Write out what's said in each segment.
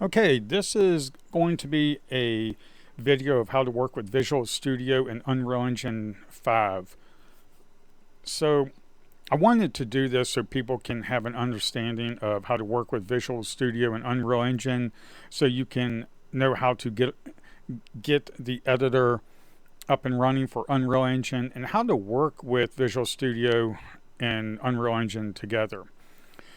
Okay, this is going to be a video of how to work with Visual Studio and Unreal Engine 5. So I wanted to do this so people can have an understanding of how to work with Visual Studio and Unreal Engine, so you can know how to get the editor up and running for Unreal Engine and how to work with Visual Studio and Unreal Engine together.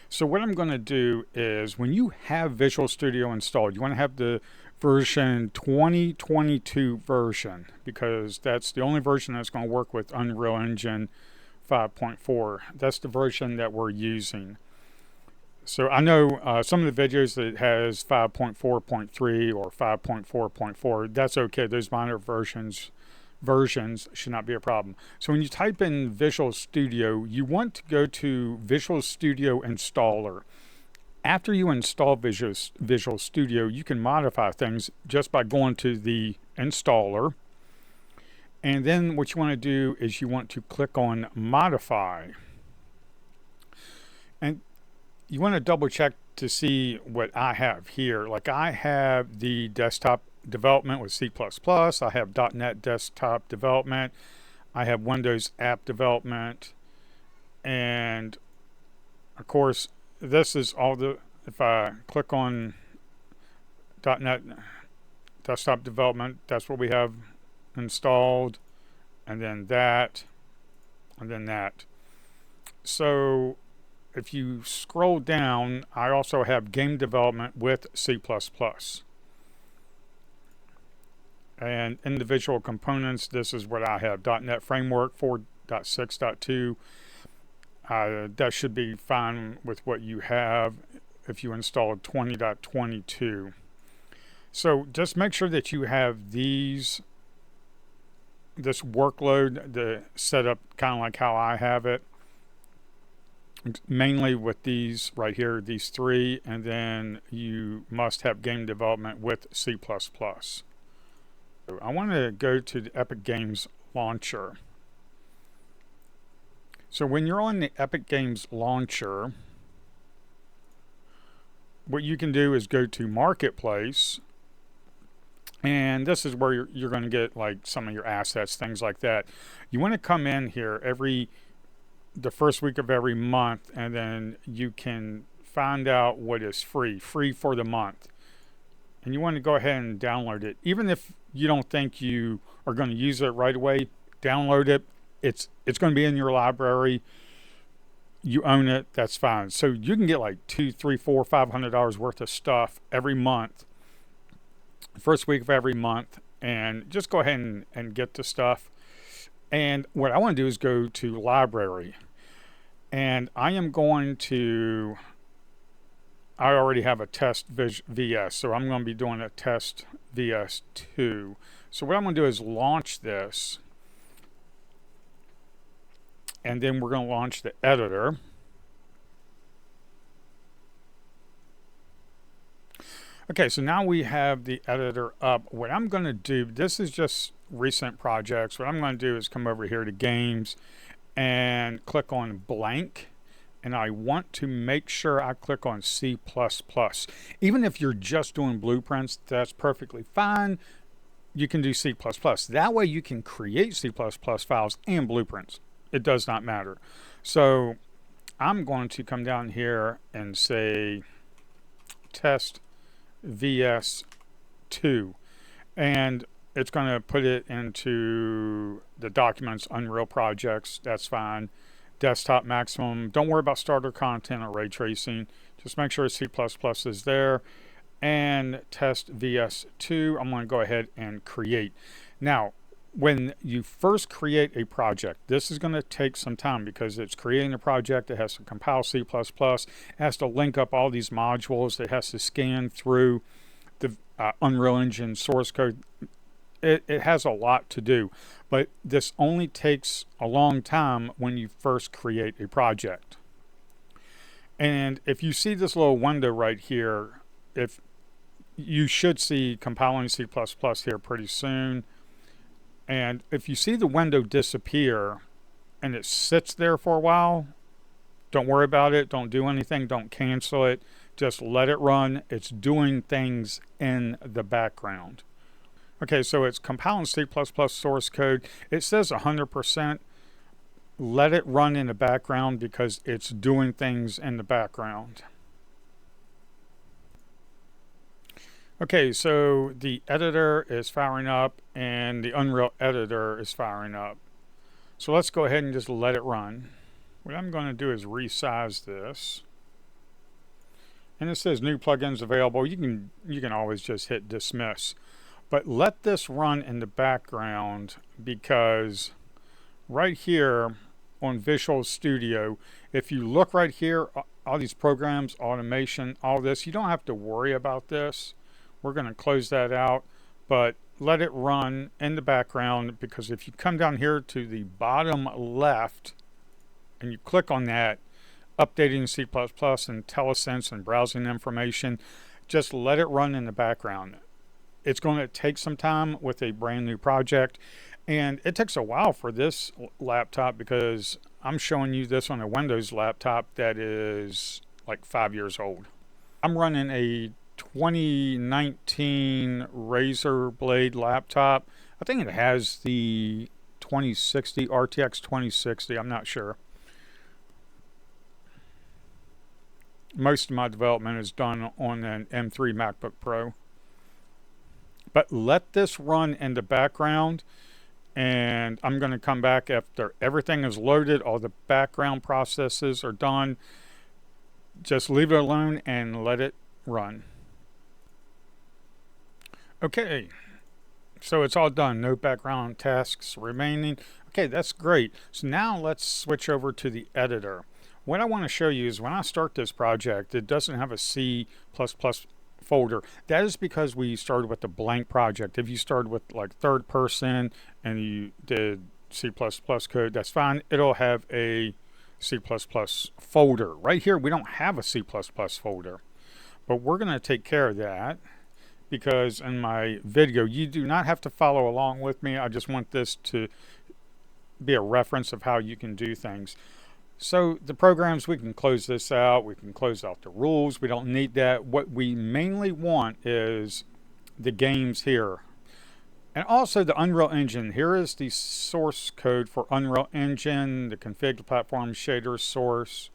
So what I'm going to do is, when you have Visual Studio installed, you want to have the version 2022 version, because that's the only version that's going to work with Unreal Engine 5.4. That's the version that we're using. So I know some of the videos that has 5.4.3 or 5.4.4, that's okay. Those minor versions should not be a problem. So when you type in Visual Studio, you want to go to Visual Studio Installer. After you install Visual Studio, you can modify things just by going to the installer. And then what you want to do is you want to click on Modify. And you want to double check to see what I have here. Like, I have the desktop development with C++, I have .NET desktop development, I have Windows app development, and of course this is all the, if I click on .NET desktop development, that's what we have installed, and then that, and then that. So if you scroll down, I also have game development with C++. And individual components, this is what I have. .NET Framework 4.6.2. That should be fine with what you have if you installed 20.22. So just make sure that you have this workload set up kind of like how I have it. Mainly with these right here, these three, and then you must have game development with C++. I want to go to the Epic Games Launcher. So when you're on the Epic Games Launcher, what you can do is go to Marketplace, and this is where you're going to get like some of your assets, things like that. You want to come in here the first week of every month, and then you can find out what is free for the month. And you want to go ahead and download it. Even if you don't think you are going to use it right away, download it. It's going to be in your library. You own it. That's fine. So you can get like $200, $300, $400, $500 worth of stuff every month, first week of every month, and just go ahead and get the stuff. And what I want to do is go to library, and I am going to, I already have a test VS, so I'm going to be doing a test VS2. So what I'm going to do is launch this, and then we're going to launch the editor. Okay, so now we have the editor up. What I'm going to do, this is just recent projects. What I'm going to do is come over here to Games and click on Blank. And I want to make sure I click on C++. Even if you're just doing blueprints, that's perfectly fine. You can do C++. That way you can create C++ files and blueprints. It does not matter. So I'm going to come down here and say test VS2. And it's going to put it into the documents, Unreal projects. That's fine. Desktop maximum. Don't worry about starter content or ray tracing. Just make sure C++ is there. And test VS2. I'm going to go ahead and create. Now, when you first create a project, this is going to take some time because it's creating a project. It has to compile C++. It has to link up all these modules. It has to scan through the Unreal Engine source code. It has a lot to do, but this only takes a long time when you first create a project. And if you see this little window right here, if you should see compiling C++ here pretty soon. And if you see the window disappear and it sits there for a while, don't worry about it. Don't do anything. Don't cancel it. Just let it run. It's doing things in the background. Okay, so it's compiling C++ source code. It says 100%. Let it run in the background because it's doing things in the background. Okay, so the editor is firing up and the Unreal Editor is firing up. So let's go ahead and just let it run. What I'm going to do is resize this. And it says new plugins available. You can always just hit dismiss. But let this run in the background because right here on Visual Studio, if you look right here, all these programs, automation, all this, you don't have to worry about this. We're going to close that out, but let it run in the background because if you come down here to the bottom left and you click on that, updating C++ and IntelliSense and browsing information, just let it run in the background. It's going to take some time with a brand new project, and it takes a while for this laptop because I'm showing you this on a Windows laptop that is like 5 years old. I'm running a 2019 Razer Blade laptop. I think it has the 2060, RTX 2060, I'm not sure. Most of my development is done on an M3 MacBook Pro. But let this run in the background, and I'm going to come back after everything is loaded, all the background processes are done. Just leave it alone and let it run. Okay, so it's all done. No background tasks remaining. Okay, that's great. So now let's switch over to the editor. What I want to show you is when I start this project, it doesn't have a C++ folder. That is because we started with a blank project. If you started with like third person and you did C++ code, that's fine. It'll have a C++ folder. Right here, we don't have a C++ folder, but we're going to take care of that because in my video, you do not have to follow along with me. I just want this to be a reference of how you can do things. So the programs, we can close this out. We can close out the rules. We don't need that. What we mainly want is the games here. And also the Unreal Engine. Here is the source code for Unreal Engine, the config, the platform, shader, source.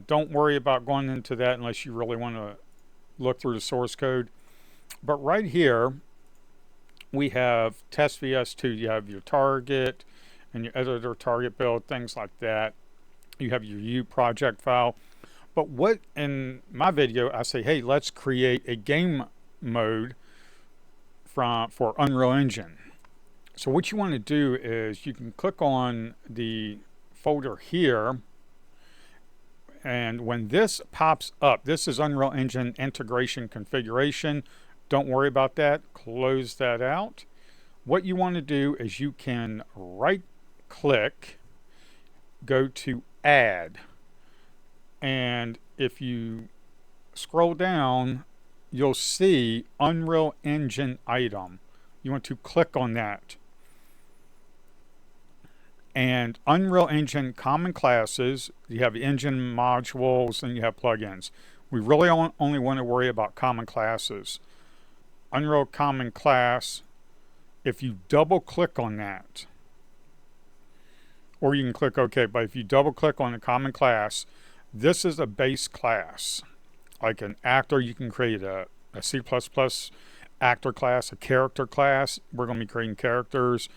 Don't worry about going into that unless you really want to look through the source code. But right here, we have test vs2. You have your target and your editor target build, things like that. You have your U project file. But what in my video, I say, hey, let's create a game mode for Unreal Engine. So what you want to do is you can click on the folder here. And when this pops up, this is Unreal Engine integration configuration. Don't worry about that. Close that out. What you want to do is you can right click, go to add, and if you scroll down, you'll see Unreal Engine item. You want to click on that. And Unreal Engine common classes, you have engine modules and you have plugins. We really only want to worry about common classes. Unreal Common Class, if you double click on that, or you can click OK, but if you double click on a common class, this is a base class. Like an actor, you can create a C++ actor class, a character class. We're going to be creating characters.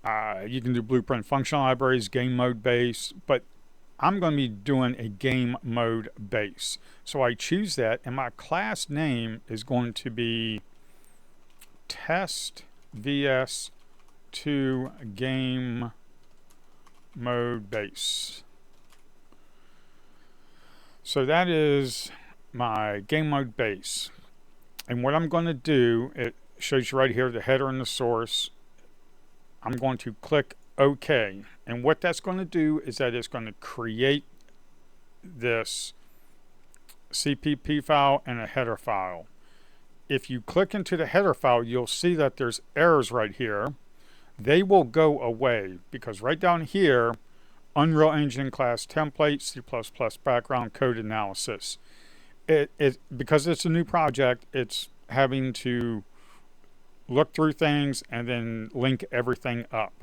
You can do blueprint function libraries, game mode base, but I'm going to be doing a game mode base. So I choose that, and my class name is going to be test vs2 game mode base. So that is my game mode base. And what I'm going to do, it shows you right here the header and the source. I'm going to click OK. And what that's going to do is that it's going to create this CPP file and a header file. If you click into the header file, you'll see that there's errors right here. They will go away because right down here, Unreal Engine class template, C++ background code analysis. it because it's a new project, it's having to look through things and then link everything up.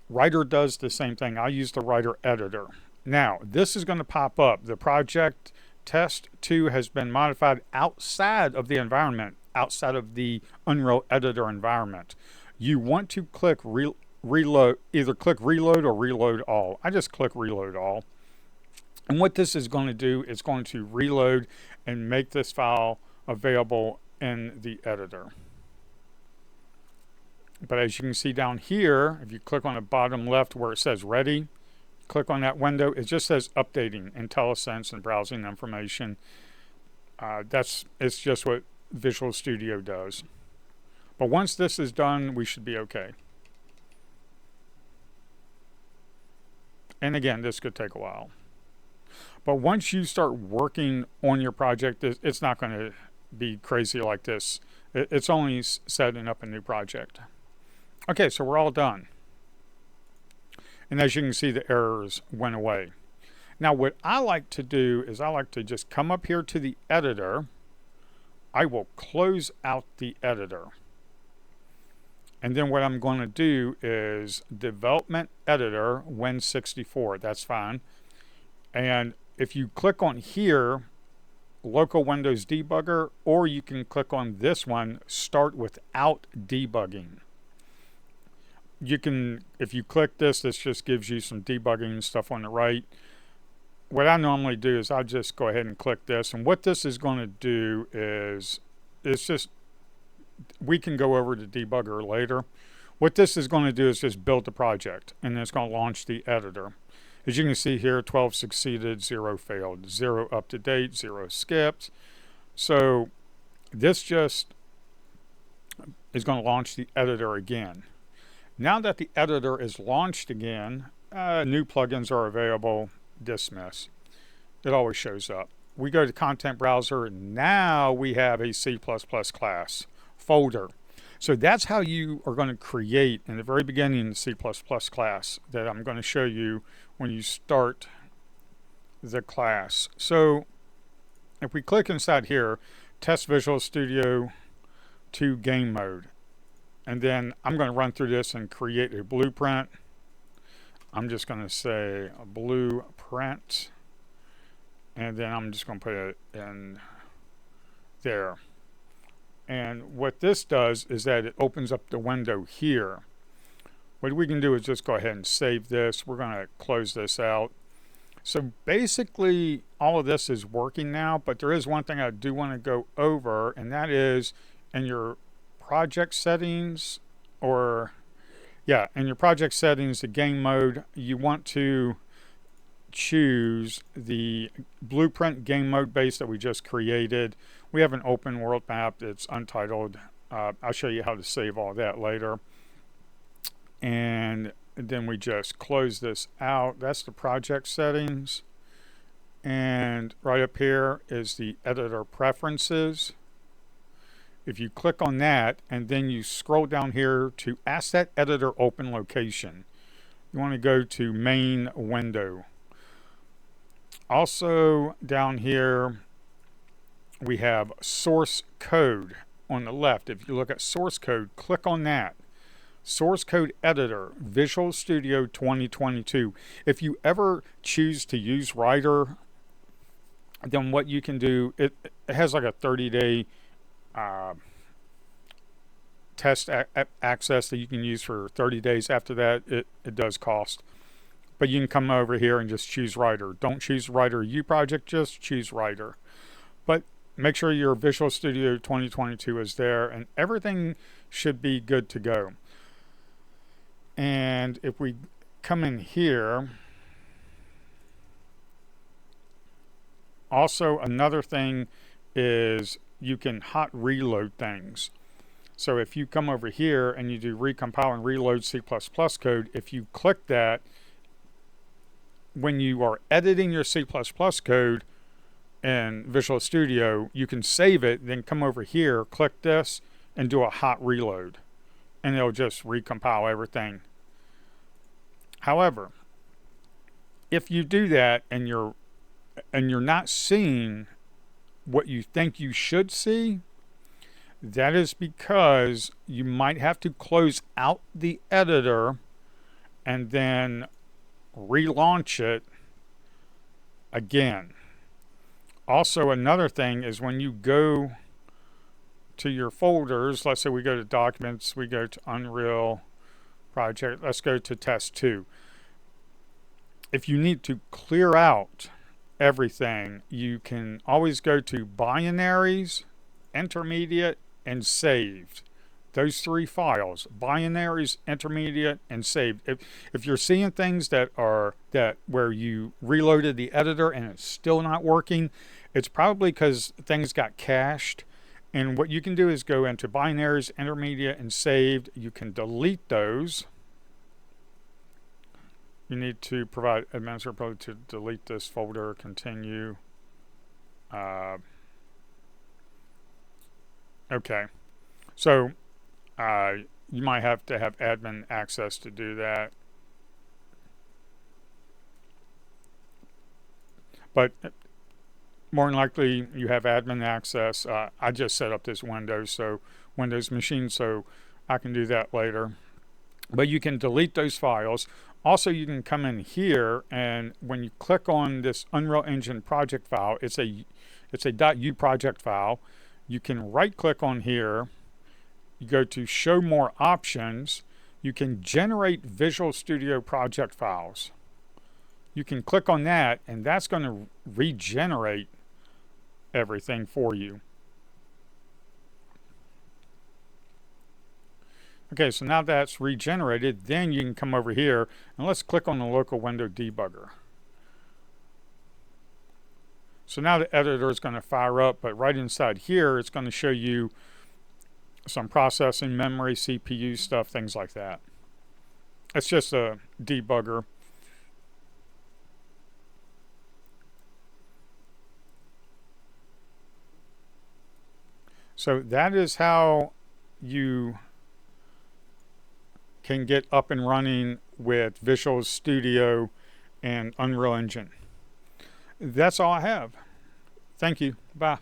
Writer does the same thing. I use the Writer editor. Now, this is going to pop up. The project test 2 has been modified outside of the environment, outside of the Unreal Editor environment. You want to click reload, either click reload or reload all. I just click reload all. And what this is going to do is going to reload and make this file available in the editor. But as you can see down here, if you click on the bottom left where it says ready, click on that window, it just says updating IntelliSense and browsing information. It's just what Visual Studio does. But once this is done, we should be okay. And again, this could take a while. But once you start working on your project, it's not going to be crazy like this. It's only setting up a new project. Okay, so we're all done. And as you can see, the errors went away. Now, what I like to do is I like to just come up here to the editor. I will close out the editor. And then what I'm going to do is Development Editor Win64. That's fine. And if you click on here, Local Windows Debugger, or you can click on this one, Start Without Debugging. You can, if you click this just gives you some debugging stuff on the right. What I normally do is I just go ahead and click this, and what this is going to do is, it's just, we can go over to debugger later. What this is going to do is just build the project, and then it's going to launch the editor. As you can see here, 12 succeeded, 0 failed, 0 up to date, 0 skipped. So this just is going to launch the editor again. Now that the editor is launched again, new plugins are available. Dismiss. It always shows up. We go to Content Browser, and now we have a C++ class folder. So that's how you are going to create in the very beginning the C++ class that I'm going to show you when you start the class. So if we click inside here, Test Visual Studio 2 Game Mode. And then I'm going to run through this and create a blueprint. I'm just going to say a blueprint. And then I'm just going to put it in there. And what this does is that it opens up the window here. What we can do is just go ahead and save this. We're going to close this out. So basically all of this is working now, but there is one thing I do want to go over, and that is in your project settings, or in your project settings, the game mode, you want to choose the blueprint game mode base that we just created. We have an open world map that's untitled. I'll show you how to save all that later. And then we just close this out. That's the project settings. And right up here is the editor preferences. If you click on that and then you scroll down here to Asset Editor Open Location, you want to go to Main Window. Also down here we have Source Code on the left. If you look at Source Code, click on that. Source Code Editor, Visual Studio 2022. If you ever choose to use Writer, then what you can do, it has like a 30-day test access that you can use for 30 days. After that, it does cost. But you can come over here and just choose Writer. Don't choose Writer U project, just choose Writer. But make sure your Visual Studio 2022 is there, and everything should be good to go. And if we come in here, also another thing is you can hot reload things. So if you come over here and you do recompile and reload C++ code, if you click that, when you are editing your C++ code in Visual Studio, you can save it, then come over here, click this, and do a hot reload. And it'll just recompile everything. However, if you do that and you're not seeing what you think you should see, that is because you might have to close out the editor and then relaunch it again. Also, another thing is when you go to your folders, let's say we go to Documents, we go to Unreal Project, let's go to Test 2. If you need to clear out everything, you can always go to Binaries, Intermediate, and Saved. Those 3 files, Binaries, Intermediate, and Saved. If you're seeing things where you reloaded the editor and it's still not working, it's probably because things got cached. And what you can do is go into Binaries, Intermediate, and Saved. You can delete those. You need to provide administrator to delete this folder, continue. Okay. So you might have to have admin access to do that. But more than likely you have admin access. I just set up this Windows machine, so I can do that later. But you can delete those files. Also, you can come in here, and when you click on this Unreal Engine project file, it's a .u project file. You can right-click on here. You go to Show More Options. You can generate Visual Studio project files. You can click on that, and that's going to regenerate everything for you. Okay, so now that's regenerated, then you can come over here and let's click on the local window debugger. So now the editor is going to fire up, but right inside here it's going to show you some processing, memory, CPU stuff, things like that. It's just a debugger. So that is how you can get up and running with Visual Studio and Unreal Engine. That's all I have. Thank you. Bye.